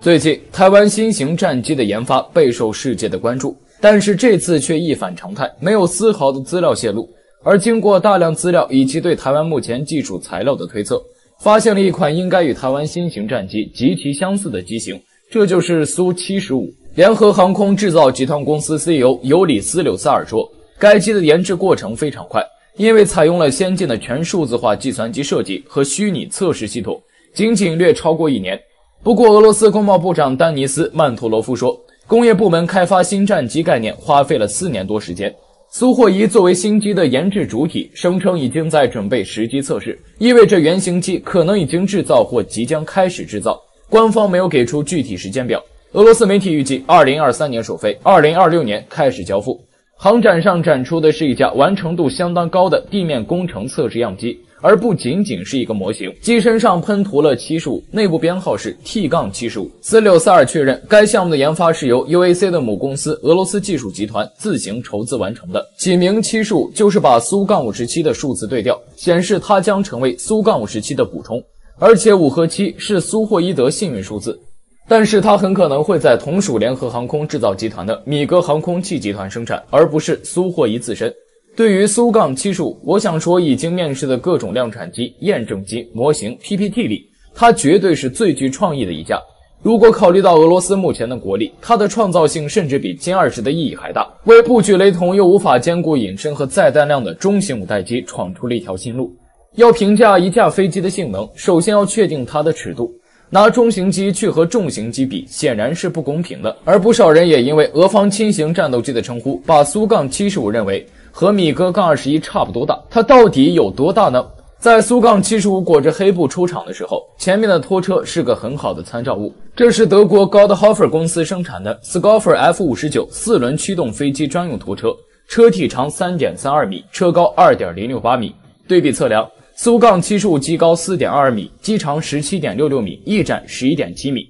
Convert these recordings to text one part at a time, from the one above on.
最近，台湾新型战机的研发备受世界的关注，但是这次却一反常态，没有丝毫的资料泄露。而经过大量资料以及对台湾目前技术材料的推测，发现了一款应该与台湾新型战机极其相似的机型，这就是苏75。联合航空制造集团公司 CEO 尤里斯柳萨尔说，该机的研制过程非常快，因为采用了先进的全数字化计算机设计和虚拟测试系统，仅略超过1年。不过，俄罗斯工贸部长丹尼斯·曼托罗夫说，工业部门开发新战机概念花费了4年多时间。苏霍伊作为新机的研制主体，声称已经在准备实机测试，意味着原型机可能已经制造或即将开始制造。官方没有给出具体时间表。俄罗斯媒体预计2023年首飞，2026年开始交付。航展上展出的是一架完成度相当高的地面工程测试样机，而不仅仅是一个模型。机身上喷涂了75，内部编号是 T-75。斯柳萨尔确认，该项目的研发是由 UAC 的母公司俄罗斯技术集团自行筹资完成的。起名75就是把苏-57的数字对调，显示它将成为苏-57的补充，而且5和7是苏霍伊德幸运数字。但是它很可能会在同属联合航空制造集团的米格航空器集团生产，而不是苏霍伊自身。对于苏-75，我想说已经面世的各种量产机、验证机、模型、PPT 里，它绝对是最具创意的一家。如果考虑到俄罗斯目前的国力，它的创造性甚至比歼20的意义还大，为布局雷同又无法兼顾隐身和载弹量的中型五代机闯出了一条新路。要评价一架飞机的性能，首先要确定它的尺度。拿中型机去和重型机比，显然是不公平的。而不少人也因为俄方轻型战斗机的称呼，把苏-75认为和米格-21差不多大。它到底有多大呢？在苏-75裹着黑布出场的时候，前面的拖车是个很好的参照物。这是德国 Goldhofer 公司生产的 Skoffer F59 4轮驱动飞机专用拖车，车体长 3.32 米，车高 2.068 米。对比测量，苏-75机高 4.22 米，机长 17.66 米，翼展 11.7 米，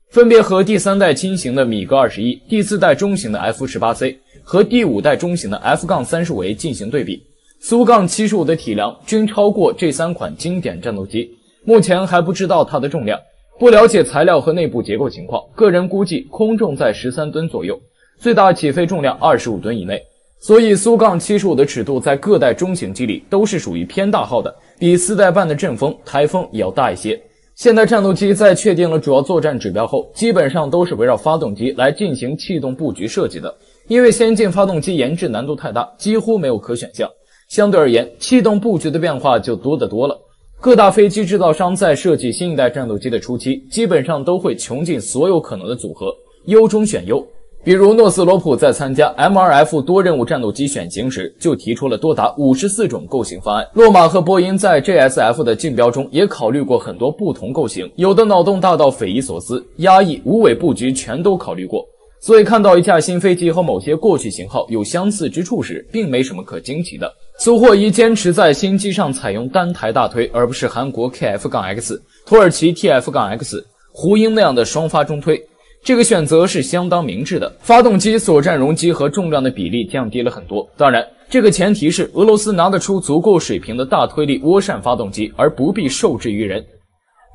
分别和第3代轻型的米格21、第4代中型的 F18C 和第5代中型的 F-35A 进行对比。苏-75的体量均超过这3款经典战斗机，目前还不知道它的重量，不了解材料和内部结构情况，个人估计空重在13吨左右，最大起飞重量25吨以内。所以苏-75的尺度在各代中型机里都是属于偏大号的，比4代半的阵风、台风也要大一些。现代战斗机在确定了主要作战指标后，基本上都是围绕发动机来进行气动布局设计的，因为先进发动机研制难度太大，几乎没有可选项。相对而言，气动布局的变化就多得多了。各大飞机制造商在设计新一代战斗机的初期，基本上都会穷尽所有可能的组合，优中选优。比如诺斯罗普在参加 MRF 多任务战斗机选型时，就提出了多达54种构型方案。洛马和波音在 JSF 的竞标中也考虑过很多不同构型，有的脑洞大到匪夷所思，压抑、无尾布局全都考虑过。所以看到一架新飞机和某些过去型号有相似之处时，并没什么可惊奇的。苏霍伊坚持在新机上采用单台大推，而不是韩国 KF-X、土耳其 TF-X、胡鹰那样的双发中推。这个选择是相当明智的，发动机所占容积和重量的比例降低了很多。当然，这个前提是俄罗斯拿得出足够水平的大推力涡扇发动机，而不必受制于人。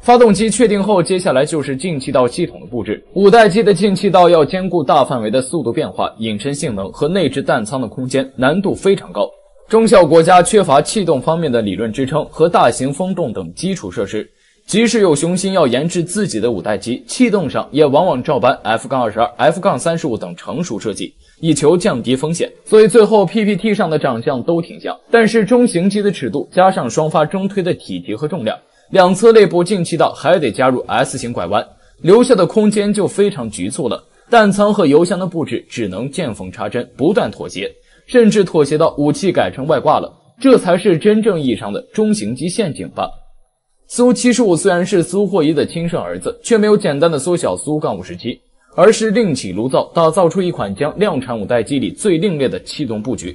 发动机确定后，接下来就是进气道系统的布置。五代机的进气道要兼顾大范围的速度变化、隐身性能和内置弹舱的空间，难度非常高。中小国家缺乏气动方面的理论支撑和大型风洞等基础设施。即使有雄心要研制自己的五代机，气动上也往往照搬 F-22、F-35 等成熟设计，以求降低风险。所以最后 PPT 上的长相都挺像，但是中型机的尺度加上双发中推的体积和重量，两侧内部进气道还得加入 S 型拐弯，留下的空间就非常局促了。弹舱和油箱的布置只能见缝插针，不断妥协，甚至妥协到武器改成外挂了，这才是真正意义上的中型机陷阱吧。苏75虽然是苏霍伊的亲生儿子，却没有简单的缩小苏-57，而是另起炉灶，打造出一款将量产五代机里最另类的气动布局。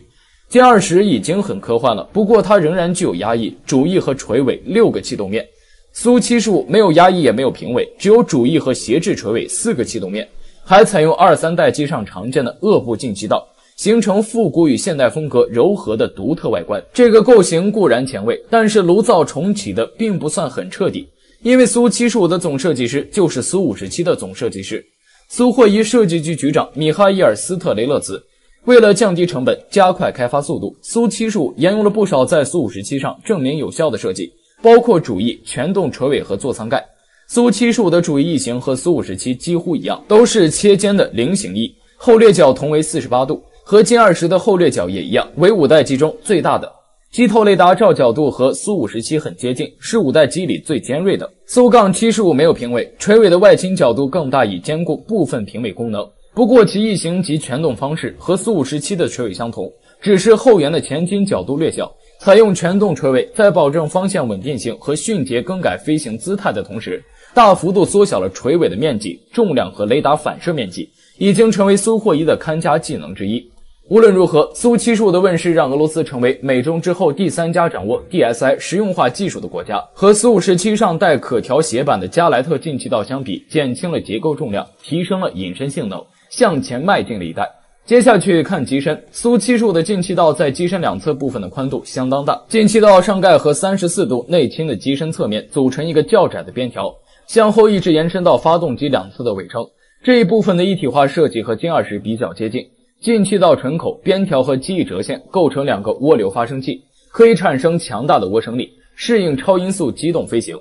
歼20已经很科幻了，不过它仍然具有压翼、主翼和垂尾6个气动面。苏75没有压翼也没有平尾，只有主翼和斜置垂尾4个气动面，还采用2、3代机上常见的颚部进气道，形成复古与现代风格柔和的独特外观。这个构型固然前卫，但是炉灶重启的并不算很彻底，因为苏75的总设计师就是苏57的总设计师。苏霍伊设计局局长米哈伊尔·斯特雷勒兹为了降低成本，加快开发速度，苏75沿用了不少在苏57上证明有效的设计，包括主翼、全动垂尾和座舱盖。苏75的主翼翼型和苏57几乎一样，都是切尖的菱形翼，后掠角同为48度，和歼20的后掠角也一样，为5代机中最大的。机头雷达照角度和苏57很接近，是5代机里最尖锐的。苏-75没有平尾，垂尾的外倾角度更大，以兼顾部分平尾功能。不过其翼型及全动方式和苏57的垂尾相同，只是后缘的前倾角度略小，采用全动垂尾，在保证方向稳定性和迅捷更改飞行姿态的同时，大幅度缩小了垂尾的面积、重量和雷达反射面积，已经成为苏霍伊的看家技能之一。无论如何，苏75的问世让俄罗斯成为美中之后第3家掌握 DSI 实用化技术的国家。和苏57上带可调斜板的加莱特进气道相比，减轻了结构重量，提升了隐身性能，向前迈进了一代。接下去看机身，苏75的进气道在机身两侧部分的宽度相当大，进气道上盖和34度内倾的机身侧面组成一个较窄的边条，向后一直延伸到发动机两侧的尾撑。这一部分的一体化设计和歼20比较接近。进气道唇口、边条和机翼折线构成2个涡流发生器，可以产生强大的涡升力，适应超音速机动飞行。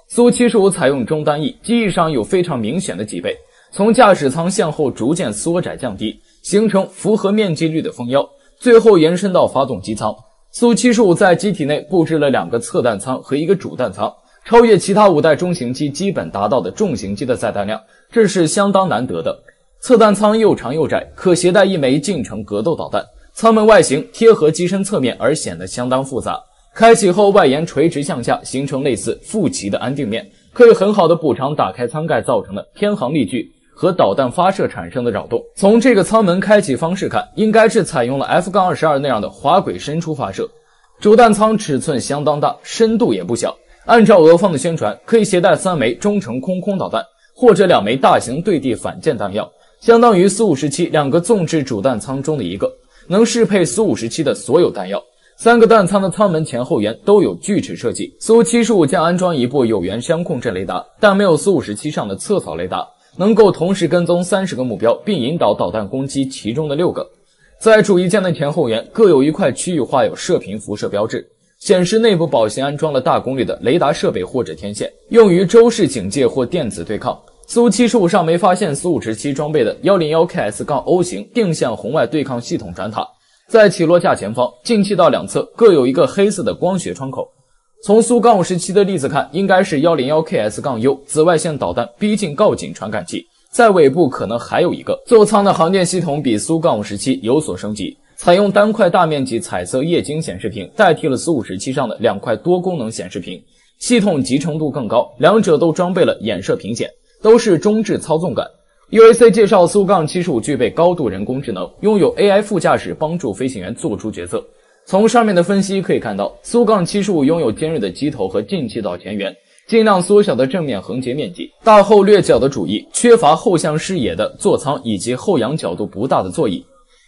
苏75采用中单翼，机翼上有非常明显的脊背，从驾驶舱向后逐渐缩窄降低，形成符合面积率的封腰，最后延伸到发动机舱。苏75在机体内布置了2个侧弹舱和1个主弹舱，超越其他5代中型机基本达到的重型机的载弹量，这是相当难得的。侧弹舱又长又窄，可携带1枚近程格斗导弹。舱门外形贴合机身侧面而显得相当复杂。开启后外沿垂直向下，形成类似腹鳍的安定面，可以很好的补偿打开舱盖造成的偏航力矩和导弹发射产生的扰动。从这个舱门开启方式看，应该是采用了 F-22 那样的滑轨伸出发射。主弹舱尺寸相当大，深度也不小。按照俄方的宣传，可以携带3枚中程空导弹，或者2枚大型对地反舰弹药。相当于苏572个纵置主弹舱中的1个，能适配苏57的所有弹药。3个弹舱的舱门前后缘都有锯齿设计。苏75将安装一部有源相控阵雷达，但没有苏57上的侧扫雷达，能够同时跟踪30个目标，并引导导弹攻击其中的6个。在主翼件的前后缘各有一块区域画有射频辐射标志，显示内部保型安装了大功率的雷达设备或者天线，用于周视警戒或电子对抗。苏75上没发现苏57装备的 101KS-O 型定向红外对抗系统转塔，在起落架前方，进气道两侧各有一个黑色的光学窗口。从苏-57的例子看，应该是 101KS-U 紫外线导弹逼近告警传感器，在尾部可能还有一个。座舱的航电系统比苏-57有所升级，采用单块大面积彩色液晶显示屏，代替了苏57上的2块多功能显示屏，系统集成度更高，两者都装备了衍射屏显，都是中置操纵杆。UAC 介绍苏-75具备高度人工智能，拥有 AI 副驾驶帮助飞行员做出决策。从上面的分析可以看到，苏-75拥有尖锐的机头和进气道前缘，尽量缩小的正面横截面积，大后掠角的主翼，缺乏后向视野的座舱以及后仰角度不大的座椅，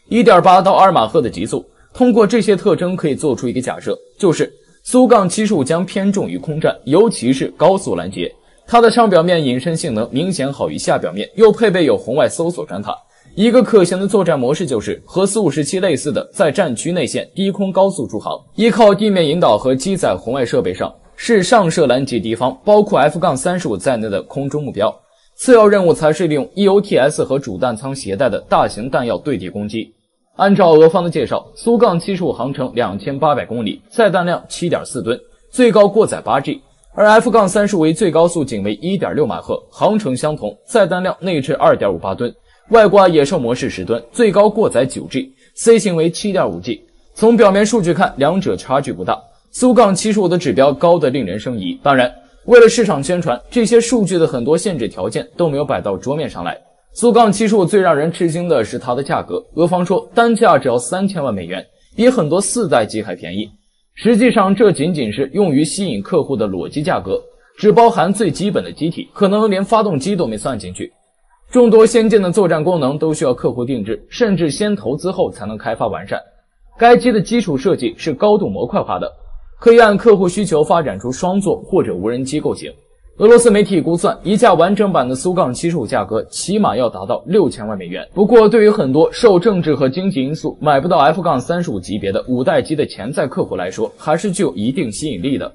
1.8 到2马赫的极速。通过这些特征可以做出一个假设，就是苏-75将偏重于空战，尤其是高速拦截。它的上表面隐身性能明显好于下表面，又配备有红外搜索转塔。一个可行的作战模式就是和苏57类似的，在战区内线低空高速驻航，依靠地面引导和机载红外设备上，是上射拦截敌方包括 F-35 在内的空中目标。次要任务才是利用 EOTS 和主弹舱携带的大型弹药对地攻击。按照俄方的介绍，苏-75航程2800公里，载弹量 7.4 吨，最高过载 8G。而 F-35 为最高速仅为 1.6 马赫，航程相同，载弹量内置 2.58 吨，外挂野兽模式10吨，最高过载 9G，C 型为 7.5G。从表面数据看，两者差距不大。苏-75的指标高得令人生疑，当然，为了市场宣传，这些数据的很多限制条件都没有摆到桌面上来。苏-75最让人吃惊的是它的价格，俄方说单价只要3000万美元，比很多4代机还便宜。实际上这仅仅是用于吸引客户的裸机价格，只包含最基本的机体，可能连发动机都没算进去。众多先进的作战功能都需要客户定制，甚至先投资后才能开发完善。该机的基础设计是高度模块化的，可以按客户需求发展出双座或者无人机构型。俄罗斯媒体估算，一架完整版的苏杠75价格起码要达到6000万美元。不过，对于很多受政治和经济因素买不到 F-35 级别的5代机的潜在客户来说，还是具有一定吸引力的。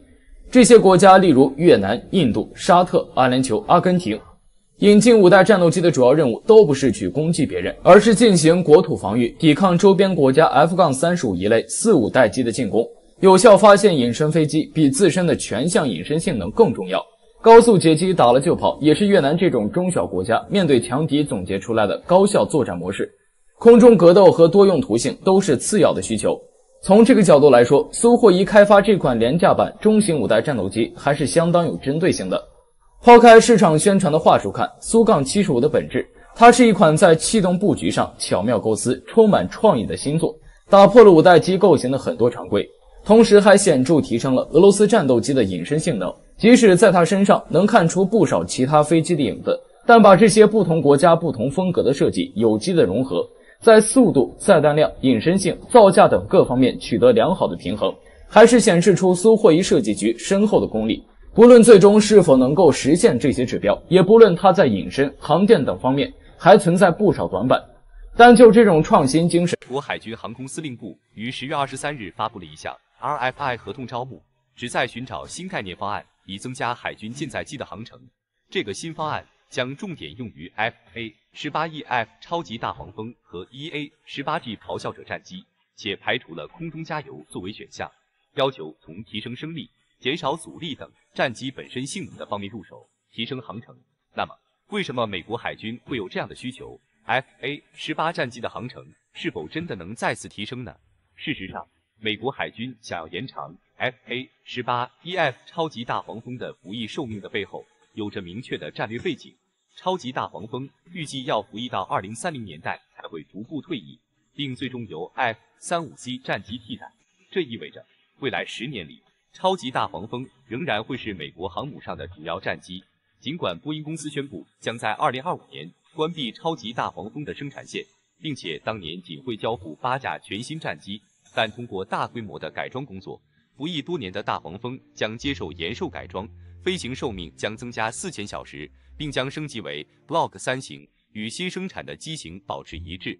这些国家例如越南、印度、沙特、阿联酋、阿根廷，引进5代战斗机的主要任务都不是去攻击别人，而是进行国土防御，抵抗周边国家 F-35 一类4、5代机的进攻。有效发现隐身飞机比自身的全向隐身性能更重要。高速截击打了就跑，也是越南这种中小国家面对强敌总结出来的高效作战模式。空中格斗和多用途性都是次要的需求。从这个角度来说，苏霍伊开发这款廉价版中型5代战斗机还是相当有针对性的。抛开市场宣传的话术看，苏杠75的本质，它是一款在气动布局上巧妙构思、充满创意的新作，打破了5代机构型的很多常规，同时还显著提升了俄罗斯战斗机的隐身性能。即使在它身上能看出不少其他飞机的影子，但把这些不同国家不同风格的设计有机的融合，在速度、载弹量、隐身性、造价等各方面取得良好的平衡，还是显示出苏霍伊设计局深厚的功力。不论最终是否能够实现这些指标，也不论它在隐身、航电等方面还存在不少短板，但就这种创新精神，国海军航空司令部于10月23日发布了一项 RFI 合同招募，旨在寻找新概念方案，以增加海军舰载机的航程。这个新方案将重点用于 FA-18EF 超级大黄蜂和 EA-18G 咆哮者战机，且排除了空中加油作为选项，要求从提升升力、减少阻力等战机本身性能的方面入手，提升航程。那么，为什么美国海军会有这样的需求？ FA-18 战机的航程是否真的能再次提升呢？事实上，美国海军想要延长 FA-18EF 超级大黄蜂的服役寿命的背后，有着明确的战略背景。超级大黄蜂预计要服役到2030年代才会逐步退役，并最终由 F-35C 战机替代。这意味着未来10年里，超级大黄蜂仍然会是美国航母上的主要战机。尽管波音公司宣布将在2025年关闭超级大黄蜂的生产线，并且当年仅会交付8架全新战机，但通过大规模的改装工作，服役多年的大黄蜂将接受延寿改装，飞行寿命将增加4000小时，并将升级为 Block 3型，与新生产的机型保持一致。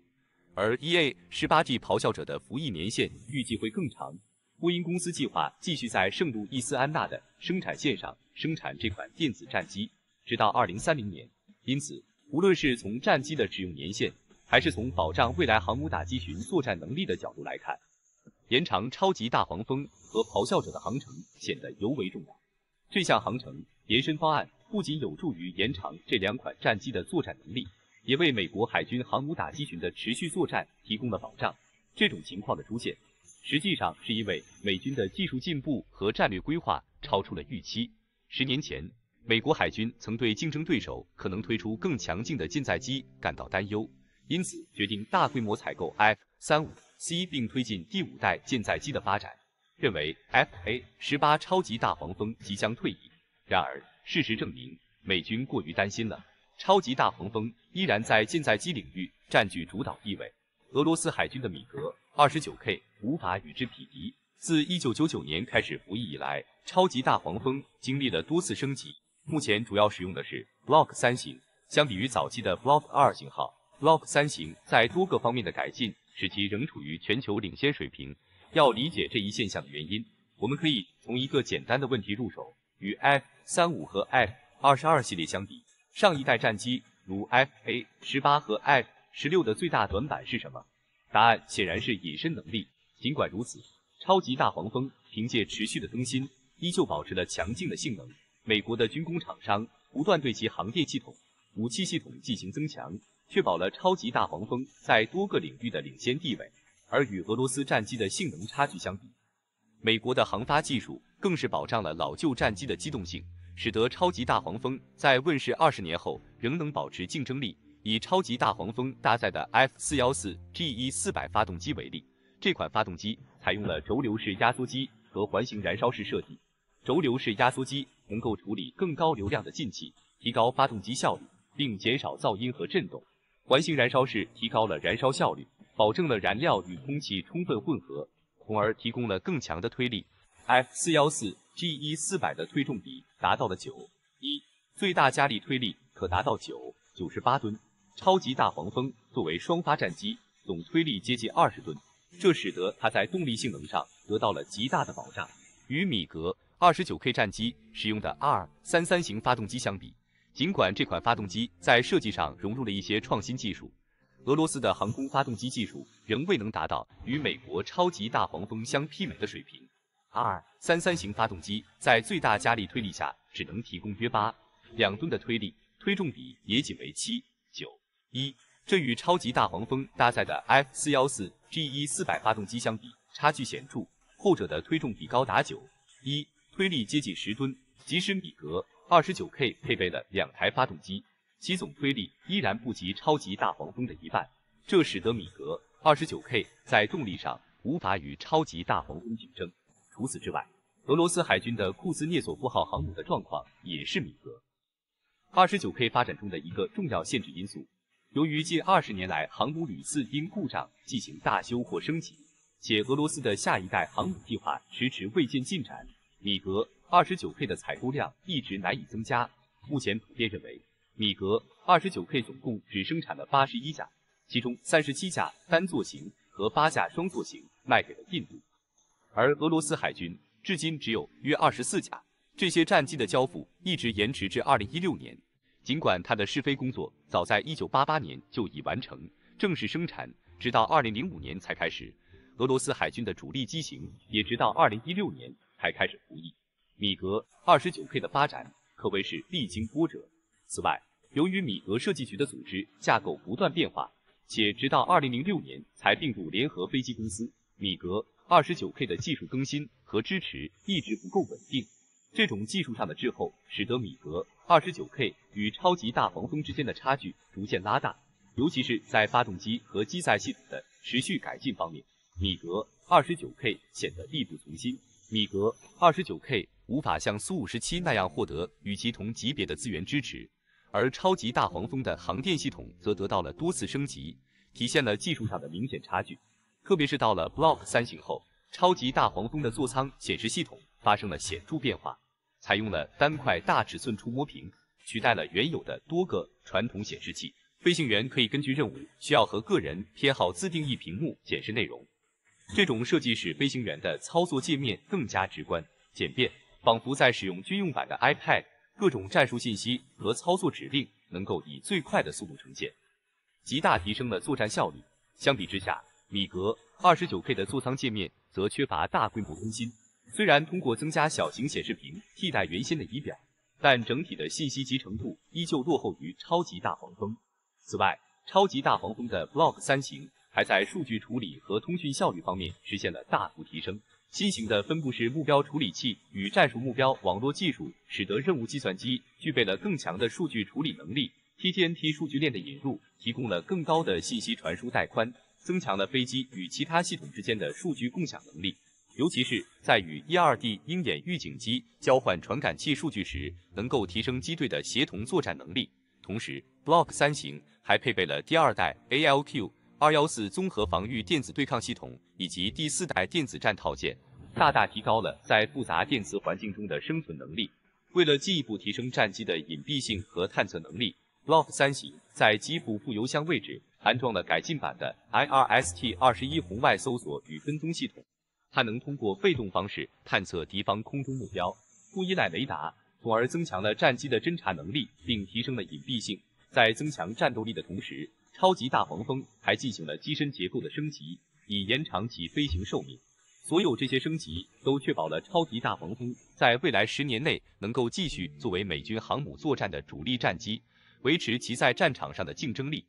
而 EA-18G 咆哮者的服役年限预计会更长。波音公司计划继续在圣路易斯安那的生产线上生产这款电子战机，直到2030年。因此，无论是从战机的使用年限，还是从保障未来航母打击群作战能力的角度来看，延长超级大黄蜂和咆哮者的航程显得尤为重要。这项航程延伸方案不仅有助于延长这2款战机的作战能力，也为美国海军航母打击群的持续作战提供了保障。这种情况的出现，实际上是因为美军的技术进步和战略规划超出了预期。10年前，美国海军曾对竞争对手可能推出更强劲的舰载机感到担忧，因此决定大规模采购 F-35C， 并推进第5代舰载机的发展，认为 FA-18 超级大黄蜂即将退役。然而，事实证明，美军过于担心了。超级大黄蜂依然在舰载机领域占据主导地位，俄罗斯海军的米格 29K 无法与之匹敌。自1999年开始服役以来，超级大黄蜂经历了多次升级，目前主要使用的是 Block 3型。相比于早期的 Block 2型号， Block 3型在多个方面的改进使其仍处于全球领先水平。要理解这一现象的原因，我们可以从一个简单的问题入手。与 F-35和 F-22 系列相比，上一代战机如 FA-18 和 F-16的最大短板是什么？答案显然是隐身能力。尽管如此，超级大黄蜂凭借持续的更新，依旧保持了强劲的性能。美国的军工厂商不断对其航电系统、武器系统进行增强，确保了超级大黄蜂在多个领域的领先地位。而与俄罗斯战机的性能差距相比，美国的航发技术更是保障了老旧战机的机动性，使得超级大黄蜂在问世20年后仍能保持竞争力。以超级大黄蜂搭载的 F-414 GE400 发动机为例，这款发动机采用了轴流式压缩机和环形燃烧式设计。轴流式压缩机能够处理更高流量的进气，提高发动机效率，并减少噪音和震动。环形燃烧式提高了燃烧效率，保证了燃料与空气充分混合，从而提供了更强的推力。F-414 GE400 的推重比达到了9，一、最大加力推力可达到98吨，超级大黄蜂作为双发战机，总推力接近20吨，这使得它在动力性能上得到了极大的保障。与米格 29K 战机使用的 R33型发动机相比，尽管这款发动机在设计上融入了一些创新技术，俄罗斯的航空发动机技术仍未能达到与美国超级大黄蜂相媲美的水平。R33型发动机在最大加力推力下只能提供约2吨的推力，推重比也仅为7:9:1，这与超级大黄蜂搭载的 F414GE400 发动机相比差距显著，后者的推重比高达9:1，推力接近10吨。即使米格 29K 配备了2台发动机，其总推力依然不及超级大黄蜂的一半，这使得米格 29K 在动力上无法与超级大黄蜂竞争。除此之外，俄罗斯海军的库兹涅佐夫号航母的状况也是米格 29K 发展中的一个重要限制因素。由于近20年来航母屡次因故障进行大修或升级，且俄罗斯的下一代航母计划迟迟未见进展，米格 29K 的采购量一直难以增加。目前普遍认为，米格 29K 总共只生产了81架，其中37架单座型和8架双座型卖给了印度。而俄罗斯海军至今只有约24架，这些战机的交付一直延迟至2016年。尽管它的试飞工作早在1988年就已完成，正式生产直到2005年才开始，俄罗斯海军的主力机型也直到2016年才开始服役。米格 29K 的发展可谓是历经波折。此外，由于米格设计局的组织架构不断变化，且直到2006年才并入联合飞机公司，米格 29K 的技术更新和支持一直不够稳定。这种技术上的滞后，使得米格 29K 与超级大黄蜂之间的差距逐渐拉大，尤其是在发动机和机载系统的持续改进方面，米格 29K 显得力不从心。米格 29K 无法像苏57那样获得与其同级别的资源支持，而超级大黄蜂的航电系统则得到了多次升级，体现了技术上的明显差距。特别是到了 Block 3型后，超级大黄蜂的座舱显示系统发生了显著变化，采用了单块大尺寸触摸屏，取代了原有的多个传统显示器。飞行员可以根据任务需要和个人偏好自定义屏幕显示内容。这种设计使飞行员的操作界面更加直观、简便，仿佛在使用军用版的 iPad， 各种战术信息和操作指令能够以最快的速度呈现，极大提升了作战效率。相比之下，米格 29K 的座舱界面则缺乏大规模更新，虽然通过增加小型显示屏替代原先的仪表，但整体的信息集成度依旧落后于超级大黄蜂。此外，超级大黄蜂的 Block 3型还在数据处理和通讯效率方面实现了大幅提升。新型的分布式目标处理器与战术目标网络技术，使得任务计算机具备了更强的数据处理能力。TTNT 数据链的引入提供了更高的信息传输带宽，增强了飞机与其他系统之间的数据共享能力，尤其是在与 1、2D 鹰眼预警机交换传感器数据时，能够提升机队的协同作战能力。同时 ，Block 3型还配备了第2代 ALQ214综合防御电子对抗系统以及第4代电子战套件，大大提高了在复杂电磁环境中的生存能力。为了进一步提升战机的隐蔽性和探测能力， Block 3型在机腹副油箱位置安装了改进版的 IRST-21红外搜索与跟踪系统，它能通过被动方式探测敌方空中目标，不依赖雷达，从而增强了战机的侦察能力，并提升了隐蔽性。在增强战斗力的同时，超级大黄蜂还进行了机身结构的升级，以延长其飞行寿命。所有这些升级都确保了超级大黄蜂在未来10年内能够继续作为美军航母作战的主力战机，维持其在战场上的竞争力。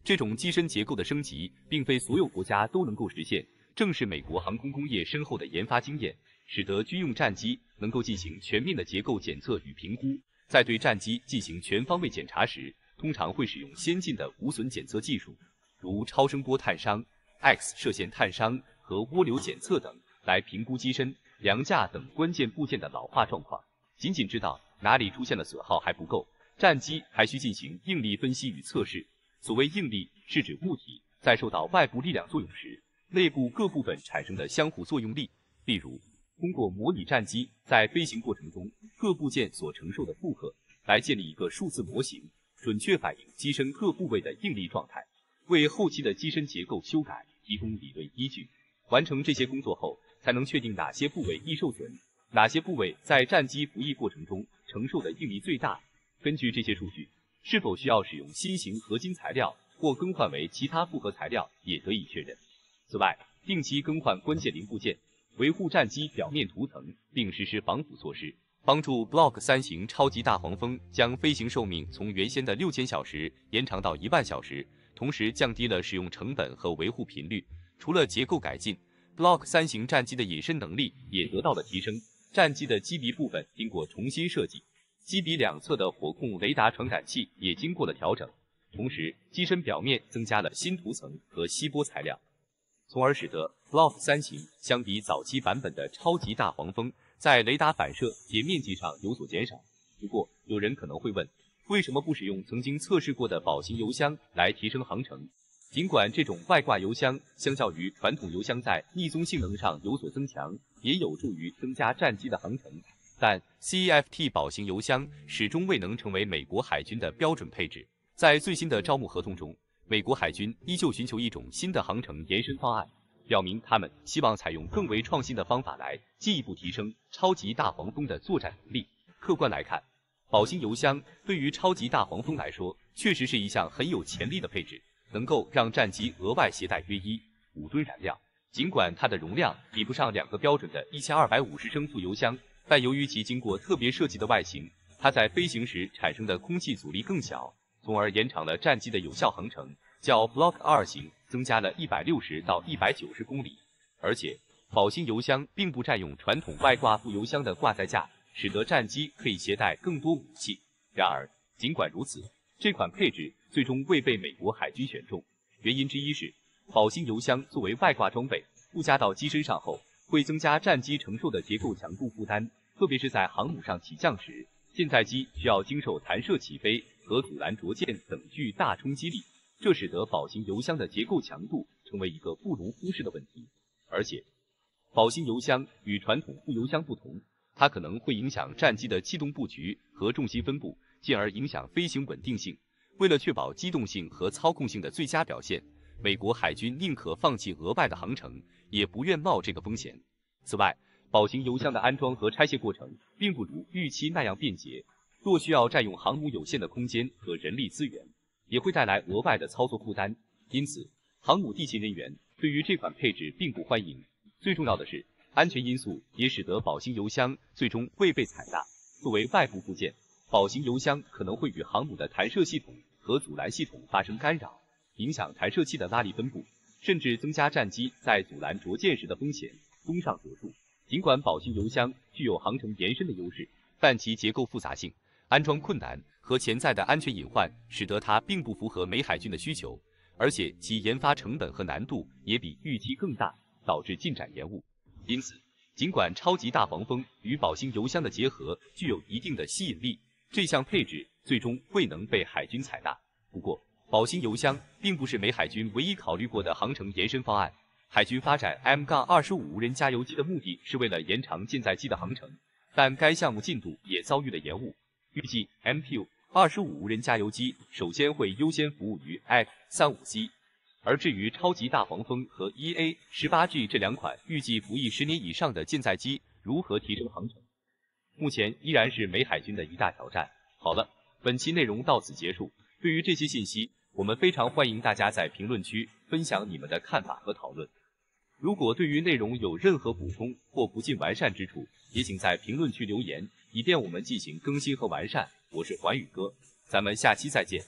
这种机身结构的升级并非所有国家都能够实现，正是美国航空工业深厚的研发经验，使得军用战机能够进行全面的结构检测与评估。在对战机进行全方位检查时，通常会使用先进的无损检测技术，如超声波探伤、X 射线探伤和涡流检测等，来评估机身、梁架等关键部件的老化状况。仅仅知道哪里出现了损耗还不够，战机还需进行应力分析与测试。所谓应力，是指物体在受到外部力量作用时，内部各部分产生的相互作用力。例如，通过模拟战机在飞行过程中各部件所承受的负荷，来建立一个数字模型，准确反映机身各部位的应力状态，为后期的机身结构修改提供理论依据。完成这些工作后，才能确定哪些部位易受损，哪些部位在战机服役过程中承受的应力最大。根据这些数据，是否需要使用新型合金材料或更换为其他复合材料也得以确认。此外，定期更换关键零部件，维护战机表面涂层，并实施防腐措施，帮助 Block 3型超级大黄蜂将飞行寿命从原先的6000小时延长到10000小时，同时降低了使用成本和维护频率。除了结构改进， Block 3型战机的隐身能力也得到了提升。战机的机鼻部分经过重新设计，机鼻两侧的火控雷达传感器也经过了调整，同时机身表面增加了新涂层和吸波材料，从而使得 Block 3型相比早期版本的超级大黄蜂在雷达反射截面积上有所减少。不过，有人可能会问，为什么不使用曾经测试过的宝型油箱来提升航程？尽管这种外挂油箱相较于传统油箱在逆踪性能上有所增强，也有助于增加战机的航程，但 CEFT 宝型油箱始终未能成为美国海军的标准配置。在最新的招募合同中，美国海军依旧寻求一种新的航程延伸方案，表明他们希望采用更为创新的方法来进一步提升超级大黄蜂的作战能力。客观来看，宝型油箱对于超级大黄蜂来说确实是一项很有潜力的配置，能够让战机额外携带约1.5吨燃料。尽管它的容量比不上2个标准的1250升副油箱，但由于其经过特别设计的外形，它在飞行时产生的空气阻力更小，从而延长了战机的有效航程，较 Block 2型增加了160到190公里。而且，宝型油箱并不占用传统外挂副油箱的挂载架，使得战机可以携带更多武器。然而，尽管如此，这款配置最终未被美国海军选中，原因之一是，宝型油箱作为外挂装备附加到机身上后，会增加战机承受的结构强度负担，特别是在航母上起降时，舰载机需要经受弹射起飞和阻拦着舰等巨大冲击力，这使得宝型油箱的结构强度成为一个不容忽视的问题。而且，宝型油箱与传统副油箱不同，它可能会影响战机的气动布局和重心分布，进而影响飞行稳定性。为了确保机动性和操控性的最佳表现，美国海军宁可放弃额外的航程，也不愿冒这个风险。此外，宝型油箱的安装和拆卸过程并不如预期那样便捷，若需要占用航母有限的空间和人力资源，也会带来额外的操作负担。因此，航母地勤人员对于这款配置并不欢迎。最重要的是，安全因素也使得宝型油箱最终未被采纳。作为外部部件，宝型油箱可能会与航母的弹射系统和阻拦系统发生干扰，影响弹射器的拉力分布，甚至增加战机在阻拦着舰时的风险。综上所述，尽管宝型油箱具有航程延伸的优势，但其结构复杂性、安装困难和潜在的安全隐患使得它并不符合美海军的需求，而且其研发成本和难度也比预期更大，导致进展延误。因此，尽管超级大黄蜂与宝型油箱的结合具有一定的吸引力，这项配置最终未能被海军采纳。不过，宝型油箱并不是美海军唯一考虑过的航程延伸方案。海军发展 M-25 无人加油机的目的是为了延长舰载机的航程，但该项目进度也遭遇了延误。预计 MQ-25 无人加油机首先会优先服务于 F-35C， 而至于超级大黄蜂和 EA-18G 这2款预计服役10年以上的舰载机如何提升航程，目前依然是美海军的一大挑战。好了，本期内容到此结束。对于这些信息，我们非常欢迎大家在评论区分享你们的看法和讨论。如果对于内容有任何补充或不尽完善之处，也请在评论区留言，以便我们进行更新和完善。我是环宇哥，咱们下期再见。